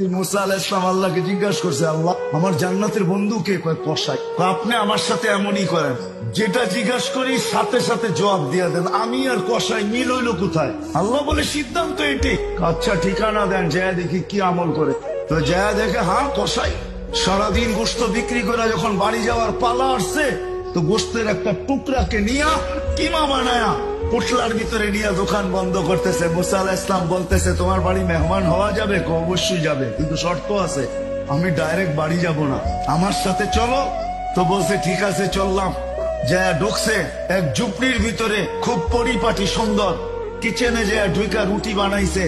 মুসা আলাইহিস সালাম আল্লাহকে জিজ্ঞাসা করছে, আল্লাহ আমার জান্নাতের বন্ধু কে? কয় কসাই। আপনি আমার সাথে এমনই করেন, যেটা জিজ্ঞাসা করি সাথে সাথে জবাব দিয়ে দেন, আমি আর কসাই মিল হইল কোথায়? আল্লাহ বলে সিদ্ধান্ত এটি। আচ্ছা ঠিকানা দেন, যায় দেখি কি আমল করে। তো যায় দেখে হ্যাঁ কসাই। সারাদিন গোস্ত বিক্রি করে যখন বাড়ি যাওয়ার পালা আসছে, তো গোস্তের একটা টুকরাকে নিয়ে কিমা বানায়া পুটলার ভিতরে নিয়ে দোকান বন্ধ করতেছে। মুসা আলাইহিস সালাম বলতেছে, তোমার বাড়ি মেহমান হওয়া যাবে? অবশ্যই যাবে, কিন্তু শর্ত আছে, আমি ডাইরেক্ট বাড়ি যাব না, আমার সাথে চলো। তো বলছে ঠিক আছে চললাম। যা ঢুকছে এক ঝুপড়ির ভিতরে, খুব পরিপাটি সুন্দর। কিচেনে যে ঢুকা রুটি বানাইছে,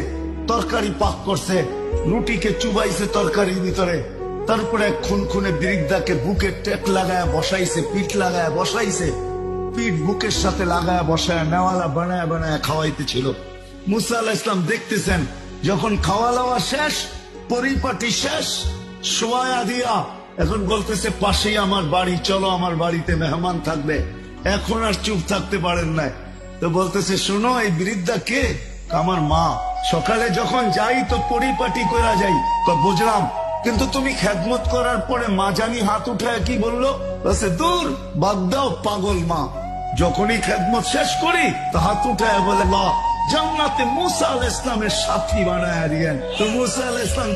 তরকারি পাক করছে, রুটিকে চুবাইছে তরকারির ভিতরে। তারপরে এক খুনখুনে বৃদ্ধাকে বুকে টেক লাগায় বসাইছে, পিঠ লাগায় বসাইছে, পিঠ বুকের সাথে লাগায় বসায় নেওয়ালা বানায় বানায় খাওয়াইতেছিল। মুসা আলাইহিস সালাম দেখতেছেন, যখন খাওয়া দাওয়া শেষ, পরিপাটি শেষ, শোয়া দিয়া এখন বলতেছে পাশেই আমার বাড়ি, চলো আমার বাড়িতে মেহমান থাকবে। এখন আর চুপ থাকতে পারেন না, তো বলতেছে শোনো এই বৃদ্ধা কে? আমার মা। সকালে যখন যাই তো পরিপাটি করা যাই। তো বুঝলাম, কিন্তু তুমি খেদমত করার পরে মা জানি হাত উঠায় কি বললো? বলছে দূর, বাদ দাও পাগল মা। যখনই খেদমত শেষ করি তো হাত উঠায় বলে, জান্নাতে মুসা আলাইহিস সালামের সাথী বানায় দিয়েন। তো মুসা আলাইহিস সালাম